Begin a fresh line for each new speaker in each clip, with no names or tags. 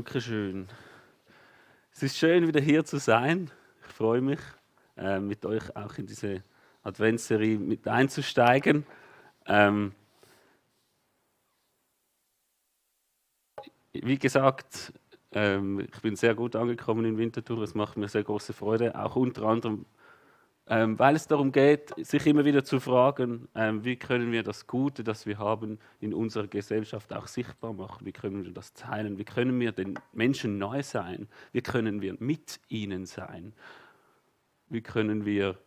Dankeschön. Es ist schön, wieder hier zu sein. Ich freue mich, mit euch auch in diese Adventsserie mit einzusteigen. Wie gesagt, ich bin sehr gut angekommen in Winterthur. Es macht mir sehr große Freude, auch unter anderem, weil es darum geht, sich immer wieder zu fragen, wie können wir das Gute, das wir haben, in unserer Gesellschaft auch sichtbar machen? Wie können wir das teilen? Wie können wir den Menschen neu sein? Wie können wir mit ihnen sein? Wie können wir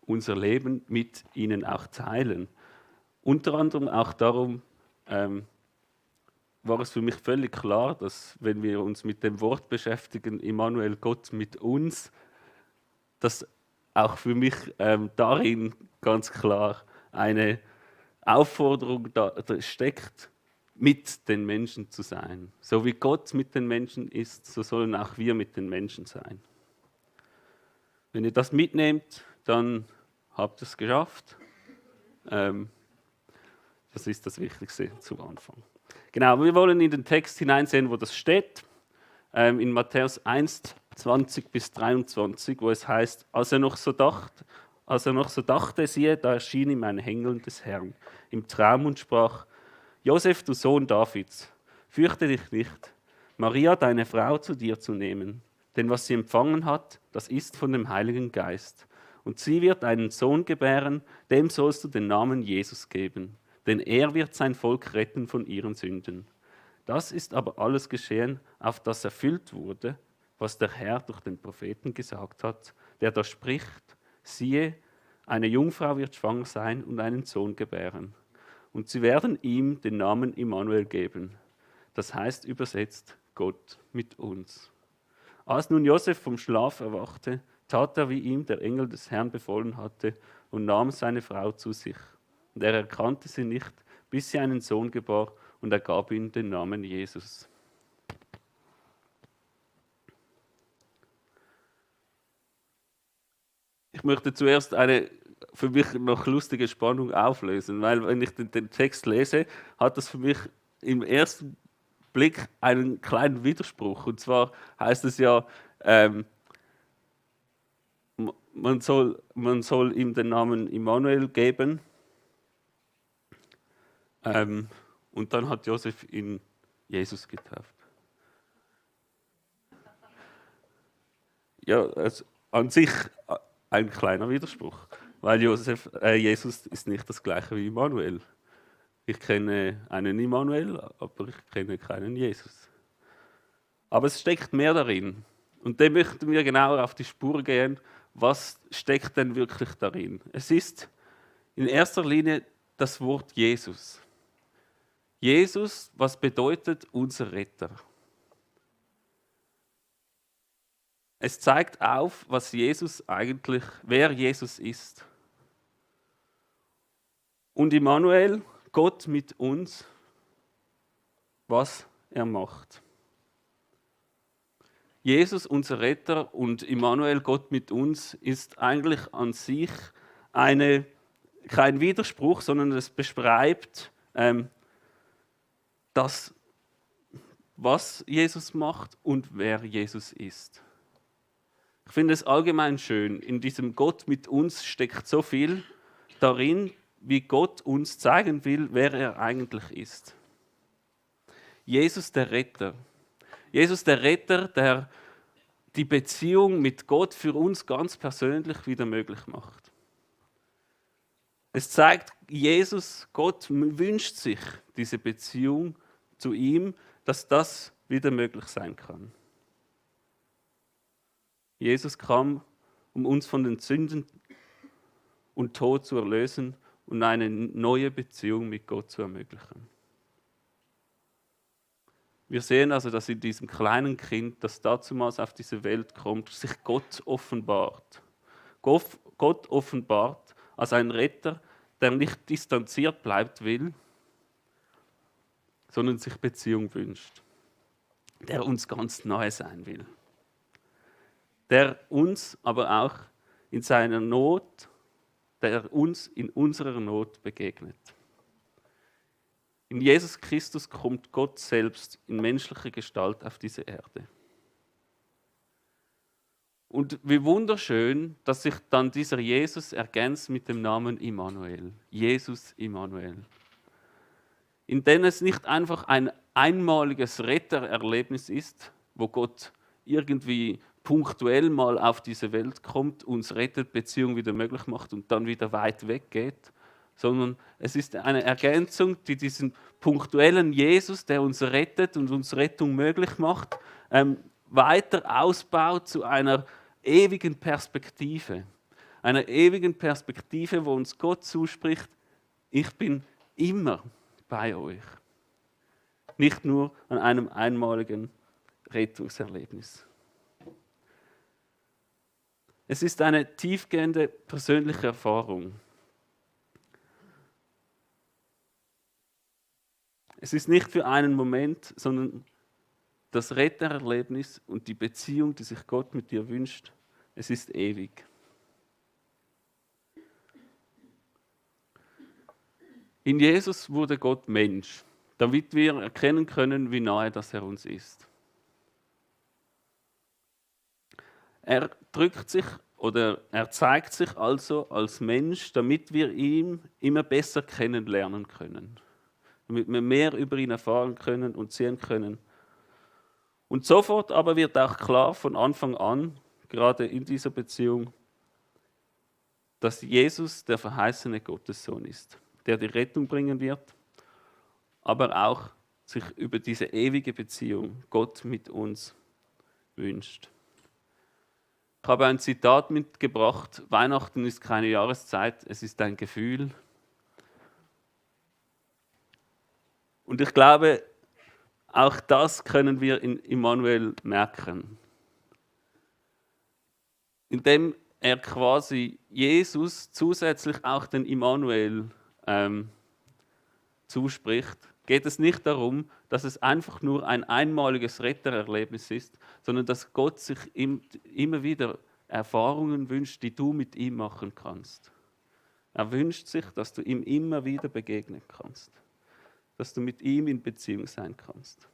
unser Leben mit ihnen auch teilen? Unter anderem auch darum war es für mich völlig klar, dass wenn wir uns mit dem Wort beschäftigen, Immanuel, Gott mit uns, dass auch für mich darin ganz klar eine Aufforderung da steckt, mit den Menschen zu sein. So wie Gott mit den Menschen ist, so sollen auch wir mit den Menschen sein. Wenn ihr das mitnehmt, dann habt ihr es geschafft. Das ist das Wichtigste zum Anfang. Genau, wir wollen in den Text hineinsehen, wo das steht. In Matthäus 1, 20 bis 23, wo es heißt, als er noch so dachte, siehe, da erschien ihm ein Engel des Herrn im Traum und sprach: Josef, du Sohn Davids, fürchte dich nicht, Maria, deine Frau, zu dir zu nehmen. Denn was sie empfangen hat, das ist von dem Heiligen Geist. Und sie wird einen Sohn gebären, dem sollst du den Namen Jesus geben. Denn er wird sein Volk retten von ihren Sünden. Das ist aber alles geschehen, auf das erfüllt wurde, was der Herr durch den Propheten gesagt hat, der da spricht: Siehe, eine Jungfrau wird schwanger sein und einen Sohn gebären. Und sie werden ihm den Namen Immanuel geben. Das heißt übersetzt Gott mit uns. Als nun Josef vom Schlaf erwachte, tat er, wie ihm der Engel des Herrn befohlen hatte, und nahm seine Frau zu sich. Und er erkannte sie nicht, bis sie einen Sohn gebar, und er gab ihm den Namen Jesus. Ich möchte zuerst eine für mich noch lustige Spannung auflösen, weil wenn ich den Text lese, hat das für mich im ersten Blick einen kleinen Widerspruch. Und zwar heißt es ja, man soll ihm den Namen Immanuel geben. Und dann hat Josef ihn Jesus getauft. Ja, also an sich ein kleiner Widerspruch, weil Jesus ist nicht das gleiche wie Immanuel. Ich kenne einen Immanuel, aber ich kenne keinen Jesus. Aber es steckt mehr darin. Und dem möchten wir genauer auf die Spur gehen. Was steckt denn wirklich darin? Es ist in erster Linie das Wort Jesus. Jesus, was bedeutet unser Retter? Es zeigt auf, wer Jesus ist. Und Immanuel, Gott mit uns, was er macht. Jesus, unser Retter, und Immanuel, Gott mit uns, ist eigentlich an sich kein Widerspruch, sondern es beschreibt das, was Jesus macht und wer Jesus ist. Ich finde es allgemein schön, in diesem Gott mit uns steckt so viel darin, wie Gott uns zeigen will, wer er eigentlich ist. Jesus der Retter. Jesus der Retter, der die Beziehung mit Gott für uns ganz persönlich wieder möglich macht. Es zeigt, Gott wünscht sich diese Beziehung zu ihm, dass das wieder möglich sein kann. Jesus kam, um uns von den Sünden und Tod zu erlösen und eine neue Beziehung mit Gott zu ermöglichen. Wir sehen also, dass in diesem kleinen Kind, das dazumals auf diese Welt kommt, sich Gott offenbart. Gott offenbart als ein Retter, der nicht distanziert bleibt will, sondern sich Beziehung wünscht. Der uns ganz nahe sein will. Der uns aber auch in seiner Not, der uns in unserer Not begegnet. In Jesus Christus kommt Gott selbst in menschlicher Gestalt auf diese Erde. Und wie wunderschön, dass sich dann dieser Jesus ergänzt mit dem Namen Immanuel. Jesus Immanuel. In dem es nicht einfach ein einmaliges Rettererlebnis ist, wo Gott irgendwie punktuell mal auf diese Welt kommt, uns rettet, Beziehung wieder möglich macht und dann wieder weit weggeht, sondern es ist eine Ergänzung, die diesen punktuellen Jesus, der uns rettet und uns Rettung möglich macht, weiter ausbaut zu einer ewigen Perspektive. Einer ewigen Perspektive, wo uns Gott zuspricht, ich bin immer bei euch. Nicht nur an einem einmaligen Rettungserlebnis. Es ist eine tiefgehende persönliche Erfahrung. Es ist nicht für einen Moment, sondern das Rettererlebnis und die Beziehung, die sich Gott mit dir wünscht, es ist ewig. In Jesus wurde Gott Mensch, damit wir erkennen können, wie nahe das er uns ist. Er drückt sich oder er zeigt sich also als Mensch, damit wir ihn immer besser kennenlernen können. Damit wir mehr über ihn erfahren können und sehen können. Und sofort aber wird auch klar von Anfang an, gerade in dieser Beziehung, dass Jesus der verheißene Gottessohn ist, der die Rettung bringen wird, aber auch sich über diese ewige Beziehung Gott mit uns wünscht. Ich habe ein Zitat mitgebracht: Weihnachten ist keine Jahreszeit, es ist ein Gefühl. Und ich glaube, auch das können wir in Immanuel merken. Indem er quasi Jesus zusätzlich auch den Immanuel zuspricht, geht es nicht darum, dass es einfach nur ein einmaliges Rettererlebnis ist, sondern dass Gott sich immer wieder Erfahrungen wünscht, die du mit ihm machen kannst. Er wünscht sich, dass du ihm immer wieder begegnen kannst, dass du mit ihm in Beziehung sein kannst.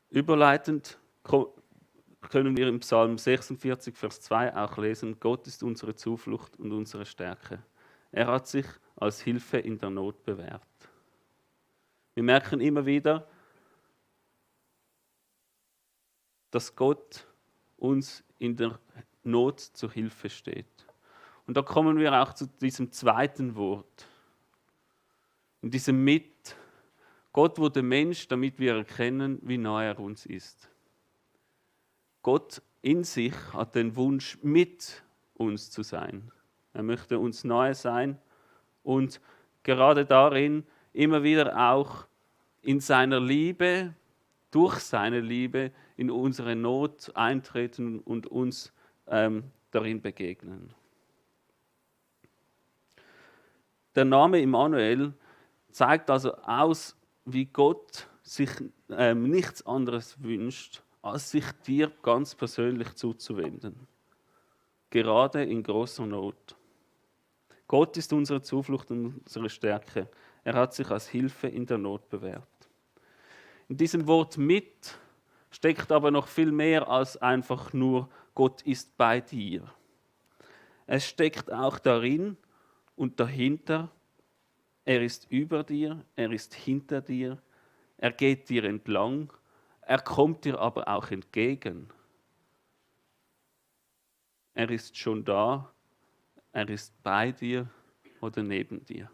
Überleitend können wir im Psalm 46, Vers 2 auch lesen: Gott ist unsere Zuflucht und unsere Stärke. Er hat sich als Hilfe in der Not bewährt. Wir merken immer wieder, dass Gott uns in der Not zur Hilfe steht. Und da kommen wir auch zu diesem zweiten Wort. In diesem Mit. Gott wurde Mensch, damit wir erkennen, wie nahe er uns ist. Gott in sich hat den Wunsch, mit uns zu sein. Er möchte uns nahe sein und gerade darin immer wieder auch in seiner Liebe, durch seine Liebe in unsere Not eintreten und uns darin begegnen. Der Name Immanuel zeigt also aus, wie Gott sich nichts anderes wünscht, als sich dir ganz persönlich zuzuwenden. Gerade in großer Not. Gott ist unsere Zuflucht und unsere Stärke. Er hat sich als Hilfe in der Not bewährt. In diesem Wort mit steckt aber noch viel mehr als einfach nur Gott ist bei dir. Es steckt auch darin und dahinter, er ist über dir, er ist hinter dir, er geht dir entlang, er kommt dir aber auch entgegen. Er ist schon da, er ist bei dir oder neben dir.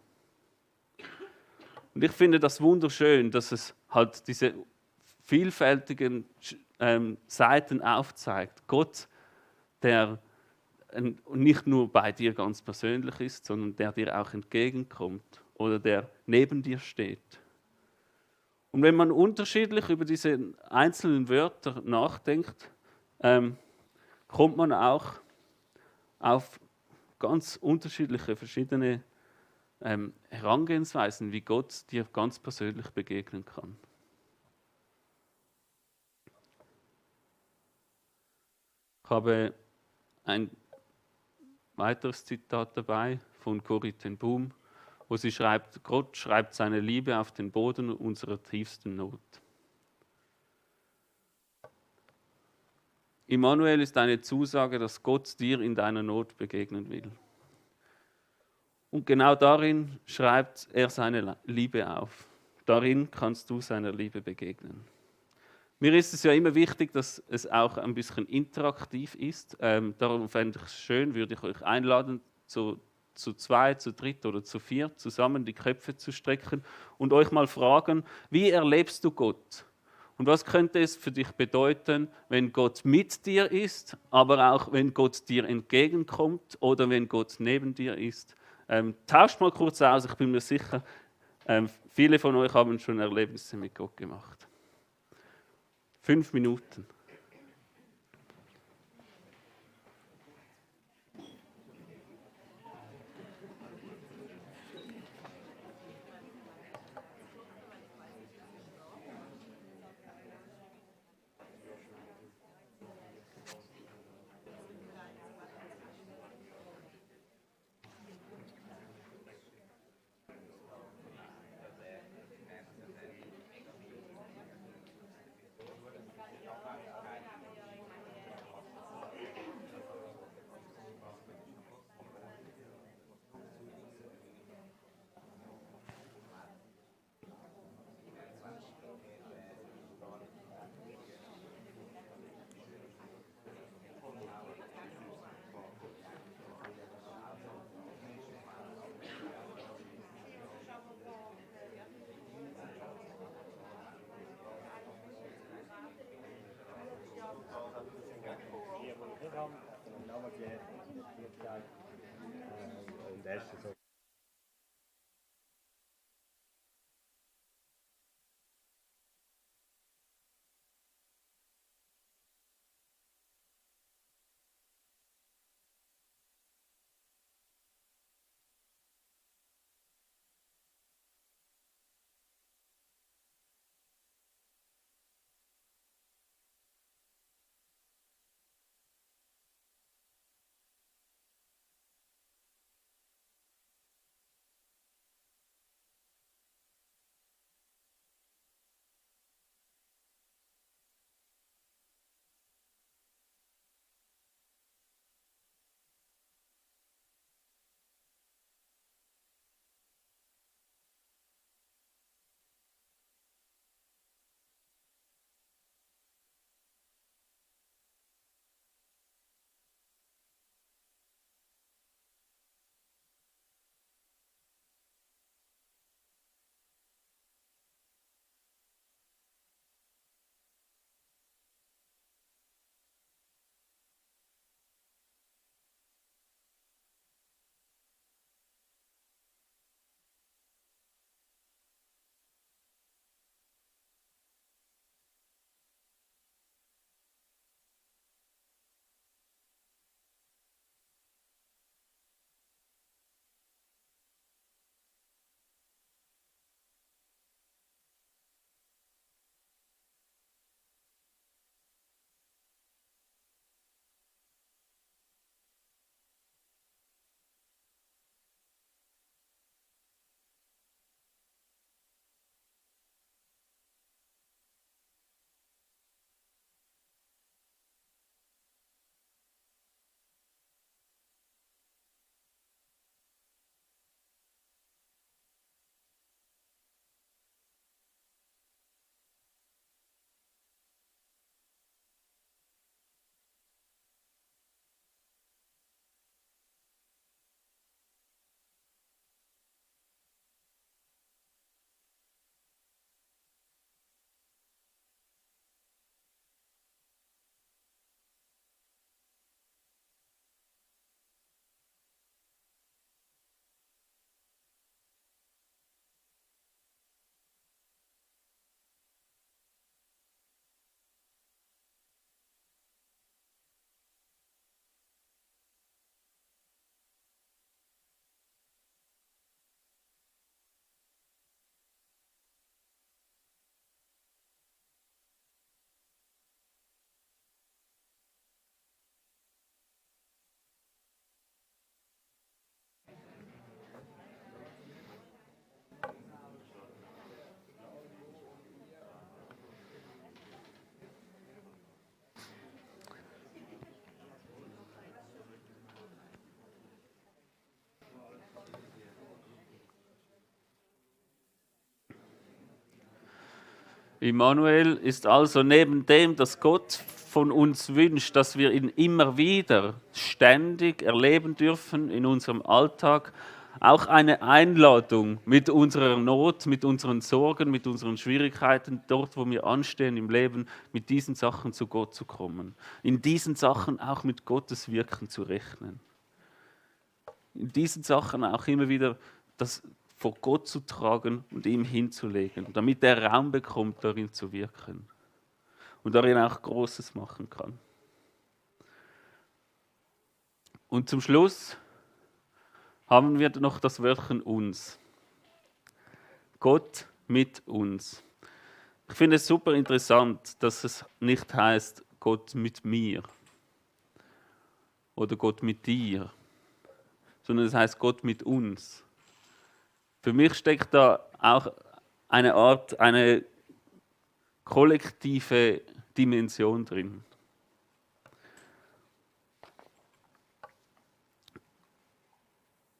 Und ich finde das wunderschön, dass es halt diese vielfältigen Seiten aufzeigt. Gott, der nicht nur bei dir ganz persönlich ist, sondern der dir auch entgegenkommt oder der neben dir steht. Und wenn man unterschiedlich über diese einzelnen Wörter nachdenkt, kommt man auch auf ganz unterschiedliche, verschiedene Herangehensweisen, wie Gott dir ganz persönlich begegnen kann. habe ein weiteres Zitat dabei von Corrie ten Boom, wo sie schreibt: Gott schreibt seine Liebe auf den Boden unserer tiefsten Not. Immanuel ist eine Zusage, dass Gott dir in deiner Not begegnen will. Und genau darin schreibt er seine Liebe auf. Darin kannst du seiner Liebe begegnen. Mir ist es ja immer wichtig, dass es auch ein bisschen interaktiv ist. Darum fände ich es schön, würde ich euch einladen, zu zweit, zu dritt oder zu viert zusammen die Köpfe zu strecken und euch mal fragen, wie erlebst du Gott? Und was könnte es für dich bedeuten, wenn Gott mit dir ist, aber auch wenn Gott dir entgegenkommt oder wenn Gott neben dir ist? Tauscht mal kurz aus, ich bin mir sicher, viele von euch haben schon Erlebnisse mit Gott gemacht. 5 Minuten. Immanuel ist also neben dem, dass Gott von uns wünscht, dass wir ihn immer wieder ständig erleben dürfen in unserem Alltag, auch eine Einladung, mit unserer Not, mit unseren Sorgen, mit unseren Schwierigkeiten, dort, wo wir anstehen im Leben, mit diesen Sachen zu Gott zu kommen. In diesen Sachen auch mit Gottes Wirken zu rechnen. In diesen Sachen auch immer wieder das vor Gott zu tragen und ihm hinzulegen, damit er Raum bekommt, darin zu wirken und darin auch Großes machen kann. Und zum Schluss haben wir noch das Wörtchen uns. Gott mit uns. Ich finde es super interessant, dass es nicht heißt Gott mit mir oder Gott mit dir, sondern es heißt Gott mit uns. Für mich steckt da auch eine kollektive Dimension drin.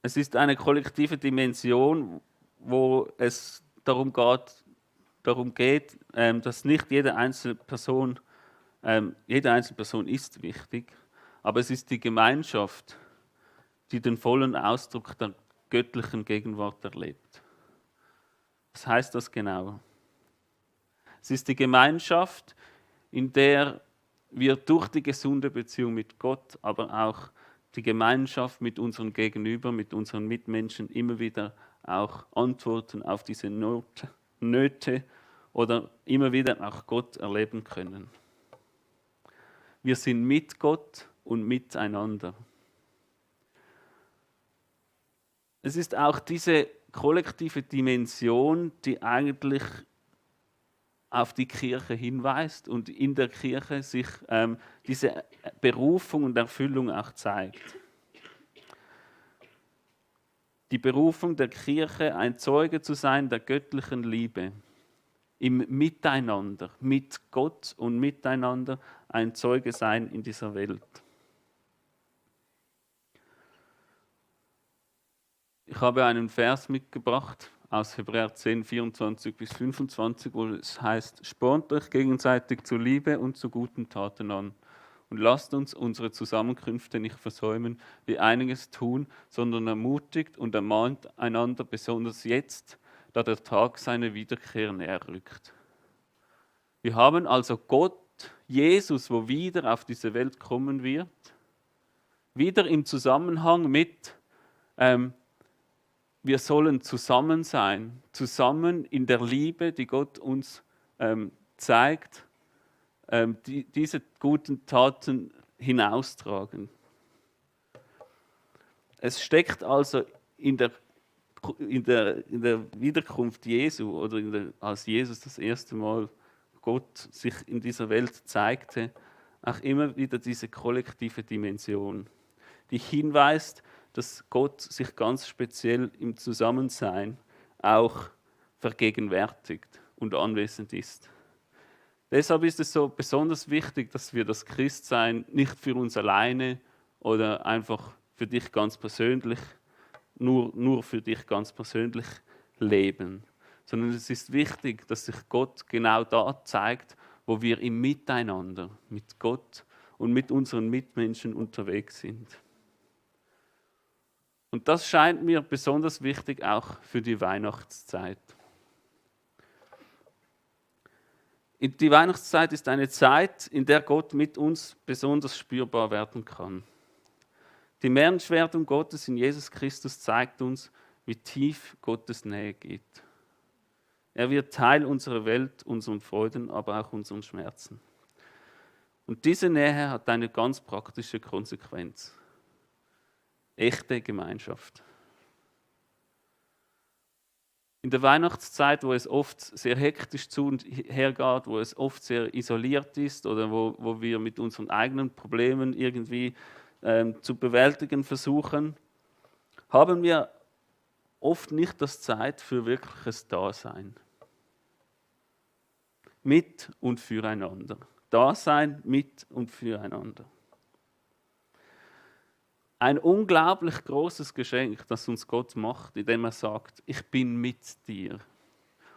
Es ist eine kollektive Dimension, wo es darum geht, dass nicht jede einzelne Person ist wichtig, aber es ist die Gemeinschaft, die den vollen Ausdruck der göttlichen Gegenwart erlebt. Was heißt das genau? Es ist die Gemeinschaft, in der wir durch die gesunde Beziehung mit Gott, aber auch die Gemeinschaft mit unseren Gegenüber, mit unseren Mitmenschen immer wieder auch Antworten auf diese Nöte oder immer wieder auch Gott erleben können. Wir sind mit Gott und miteinander. Es ist auch diese kollektive Dimension, die eigentlich auf die Kirche hinweist und in der Kirche sich diese Berufung und Erfüllung auch zeigt. Die Berufung der Kirche, ein Zeuge zu sein der göttlichen Liebe, im Miteinander, mit Gott und miteinander ein Zeuge sein in dieser Welt. Ich habe einen Vers mitgebracht aus Hebräer 10, 24 bis 25, wo es heißt: Spornt euch gegenseitig zur Liebe und zu guten Taten an und lasst uns unsere Zusammenkünfte nicht versäumen, wie einiges tun, sondern ermutigt und ermahnt einander, besonders jetzt, da der Tag seiner Wiederkehr näher rückt. Wir haben also Gott, Jesus, wo wieder auf diese Welt kommen wird, wieder im Zusammenhang mit wir sollen zusammen sein, zusammen in der Liebe, die Gott uns zeigt, diese guten Taten hinaustragen. Es steckt also in der Wiederkunft Jesu oder als Jesus das erste Mal Gott sich in dieser Welt zeigte, auch immer wieder diese kollektive Dimension, die hinweist, dass Gott sich ganz speziell im Zusammensein auch vergegenwärtigt und anwesend ist. Deshalb ist es so besonders wichtig, dass wir das Christsein nicht für uns alleine oder einfach für dich ganz persönlich, nur für dich ganz persönlich leben, sondern es ist wichtig, dass sich Gott genau da zeigt, wo wir im Miteinander mit Gott und mit unseren Mitmenschen unterwegs sind. Und das scheint mir besonders wichtig auch für die Weihnachtszeit. Die Weihnachtszeit ist eine Zeit, in der Gott mit uns besonders spürbar werden kann. Die Menschwerdung Gottes in Jesus Christus zeigt uns, wie tief Gottes Nähe geht. Er wird Teil unserer Welt, unseren Freuden, aber auch unseren Schmerzen. Und diese Nähe hat eine ganz praktische Konsequenz. Echte Gemeinschaft. In der Weihnachtszeit, wo es oft sehr hektisch zu und her geht, wo es oft sehr isoliert ist oder wo wir mit unseren eigenen Problemen irgendwie zu bewältigen versuchen, haben wir oft nicht das Zeit für wirkliches Dasein. Mit und füreinander. Dasein mit und füreinander. Ein unglaublich großes Geschenk, das uns Gott macht, indem er sagt, ich bin mit dir.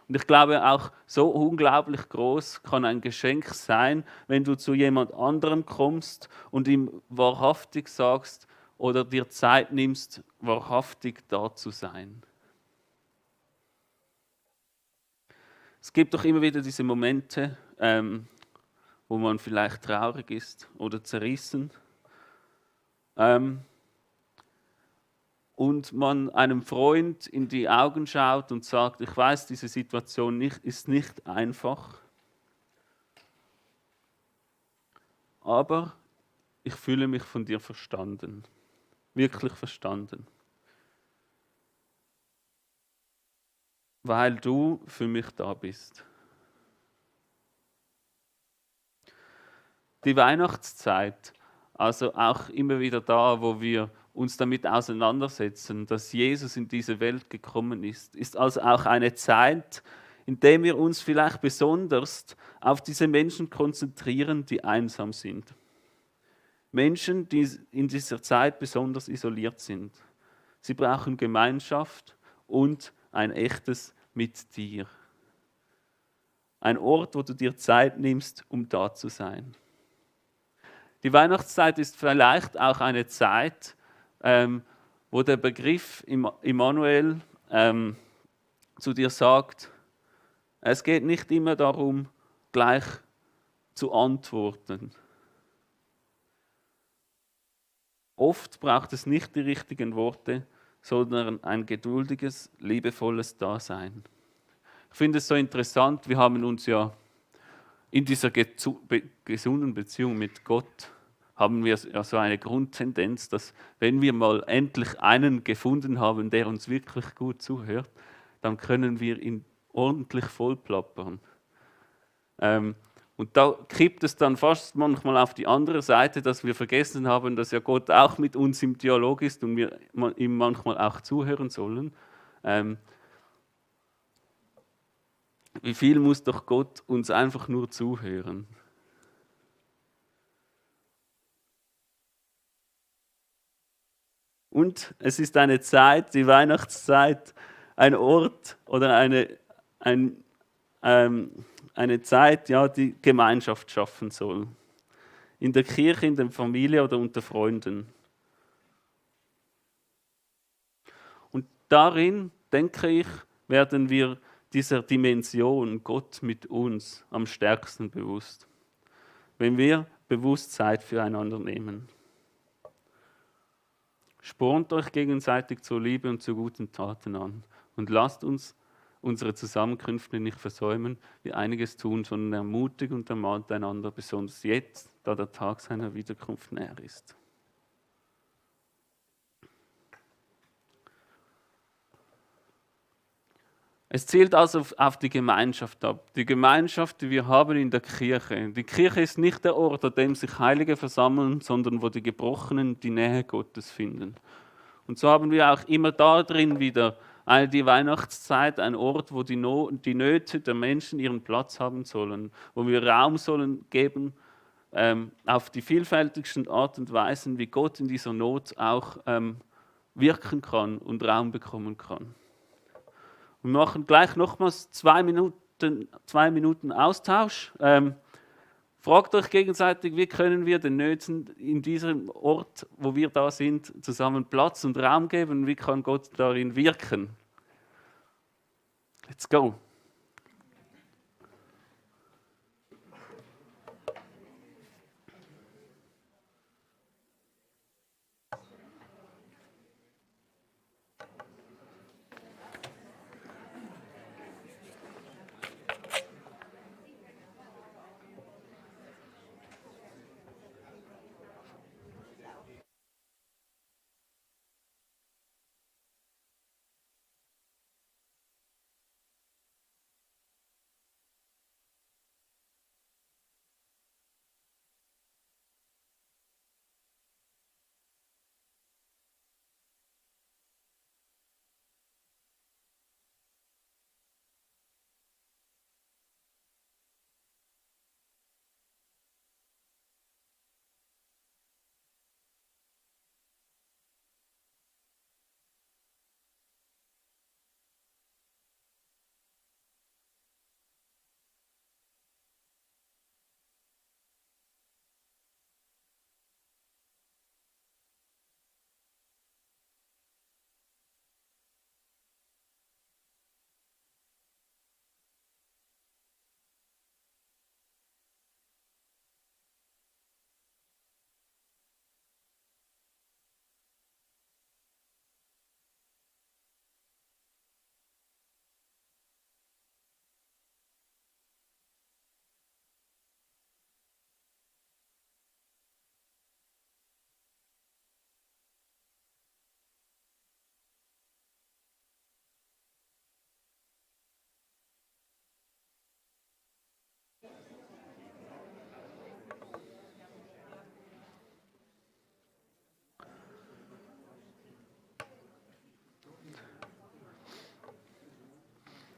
Und ich glaube auch, so unglaublich groß kann ein Geschenk sein, wenn du zu jemand anderem kommst und ihm wahrhaftig sagst oder dir Zeit nimmst, wahrhaftig da zu sein. Es gibt doch immer wieder diese Momente, wo man vielleicht traurig ist oder zerrissen. Und man einem Freund in die Augen schaut und sagt, ich weiß, diese Situation ist nicht einfach, aber ich fühle mich von dir verstanden, wirklich verstanden, weil du für mich da bist. Die Weihnachtszeit, also auch immer wieder da, wo wir uns damit auseinandersetzen, dass Jesus in diese Welt gekommen ist also auch eine Zeit, in der wir uns vielleicht besonders auf diese Menschen konzentrieren, die einsam sind. Menschen, die in dieser Zeit besonders isoliert sind. Sie brauchen Gemeinschaft und ein echtes mit dir. Ein Ort, wo du dir Zeit nimmst, um da zu sein. Die Weihnachtszeit ist vielleicht auch eine Zeit, wo der Begriff Immanuel zu dir sagt, es geht nicht immer darum, gleich zu antworten. Oft braucht es nicht die richtigen Worte, sondern ein geduldiges, liebevolles Dasein. Ich finde es so interessant, wir haben uns ja in dieser gesunden Beziehung mit Gott haben wir ja so eine Grundtendenz, dass wenn wir mal endlich einen gefunden haben, der uns wirklich gut zuhört, dann können wir ihn ordentlich vollplappern. Und da kippt es dann fast manchmal auf die andere Seite, dass wir vergessen haben, dass ja Gott auch mit uns im Dialog ist und wir ihm manchmal auch zuhören sollen. Wie viel muss doch Gott uns einfach nur zuhören? Und es ist eine Zeit, die Weihnachtszeit, ein Ort oder eine Zeit, ja, die Gemeinschaft schaffen soll. In der Kirche, in der Familie oder unter Freunden. Und darin, denke ich, werden wir dieser Dimension Gott mit uns am stärksten bewusst. Wenn wir bewusst Zeit füreinander nehmen. Spornt euch gegenseitig zur Liebe und zu guten Taten an und lasst uns unsere Zusammenkünfte nicht versäumen, wie einiges tun, sondern ermutigt und ermahnt einander, besonders jetzt, da der Tag seiner Wiederkunft näher ist. Es zielt also auf die Gemeinschaft ab. Die Gemeinschaft, die wir haben in der Kirche. Die Kirche ist nicht der Ort, an dem sich Heilige versammeln, sondern wo die Gebrochenen die Nähe Gottes finden. Und so haben wir auch immer da drin wieder die Weihnachtszeit, ein Ort, wo die Nöte der Menschen ihren Platz haben sollen, wo wir Raum sollen geben auf die vielfältigsten Art und Weisen, wie Gott in dieser Not auch wirken kann und Raum bekommen kann. Wir machen gleich nochmals 2 Minuten Austausch. Fragt euch gegenseitig, wie können wir den Nöten in diesem Ort, wo wir da sind, zusammen Platz und Raum geben? Wie kann Gott darin wirken? Let's go!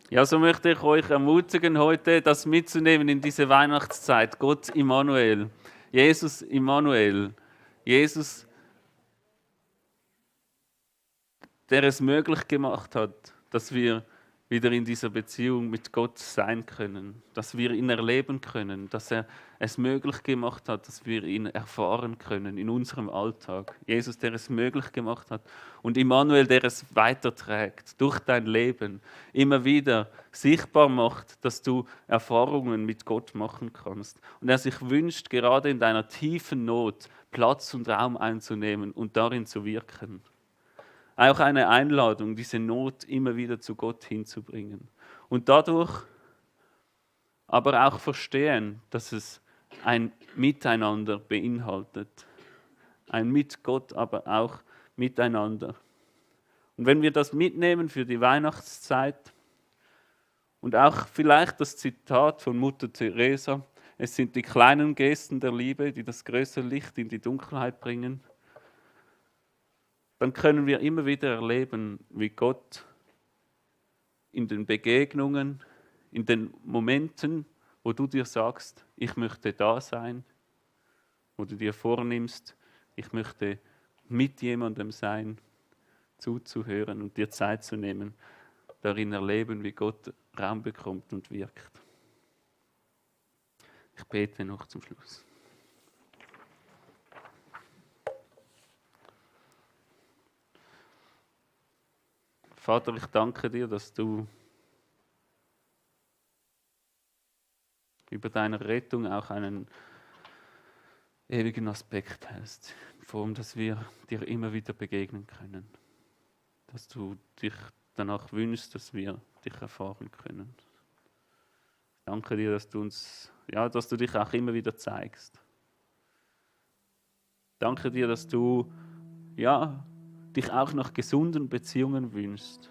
Ja, so möchte ich euch ermutigen, heute das mitzunehmen in diese Weihnachtszeit. Gott Immanuel, Jesus Immanuel, Jesus, der es möglich gemacht hat, dass wir wieder in dieser Beziehung mit Gott sein können, dass wir ihn erleben können, dass er es möglich gemacht hat, dass wir ihn erfahren können in unserem Alltag. Jesus, der es möglich gemacht hat und Immanuel, der es weiterträgt durch dein Leben, immer wieder sichtbar macht, dass du Erfahrungen mit Gott machen kannst. Und er sich wünscht, gerade in deiner tiefen Not Platz und Raum einzunehmen und darin zu wirken. Auch eine Einladung, diese Not immer wieder zu Gott hinzubringen. Und dadurch aber auch verstehen, dass es ein Miteinander beinhaltet. Ein mit Gott, aber auch miteinander. Und wenn wir das mitnehmen für die Weihnachtszeit und auch vielleicht das Zitat von Mutter Teresa, es sind die kleinen Gesten der Liebe, die das größere Licht in die Dunkelheit bringen, dann können wir immer wieder erleben, wie Gott in den Begegnungen, in den Momenten, wo du dir sagst, ich möchte da sein, wo du dir vornimmst, ich möchte mit jemandem sein, zuzuhören und dir Zeit zu nehmen, darin erleben, wie Gott Raum bekommt und wirkt. Ich bete noch zum Schluss. Vater, ich danke dir, dass du über deine Rettung auch einen ewigen Aspekt hast, in Form, dass wir dir immer wieder begegnen können. Dass du dich danach wünschst, dass wir dich erfahren können. Ich danke dir, dass du dass du dich auch immer wieder zeigst. Danke dir, dass du dich auch nach gesunden Beziehungen wünschst.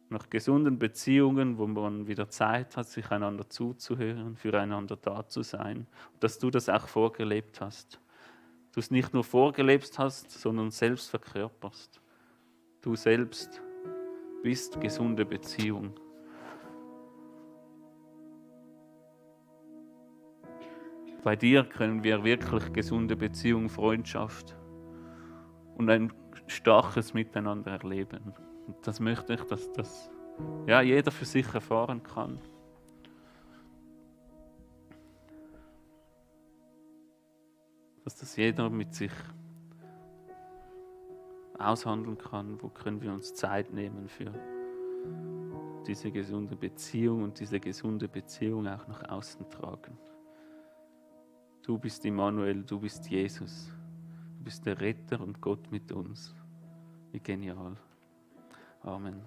Nach gesunden Beziehungen, wo man wieder Zeit hat, sich einander zuzuhören, füreinander da zu sein. Und dass du das auch vorgelebt hast. Du es nicht nur vorgelebt hast, sondern selbst verkörperst. Du selbst bist gesunde Beziehung. Bei dir können wir wirklich gesunde Beziehung, Freundschaft und ein starkes Miteinander erleben. Und das möchte ich, dass das jeder für sich erfahren kann. Dass das jeder mit sich aushandeln kann. Wo können wir uns Zeit nehmen für diese gesunde Beziehung und diese gesunde Beziehung auch nach außen tragen. Du bist Immanuel, du bist Jesus. Du bist der Retter und Gott mit uns. Wie genial. Amen.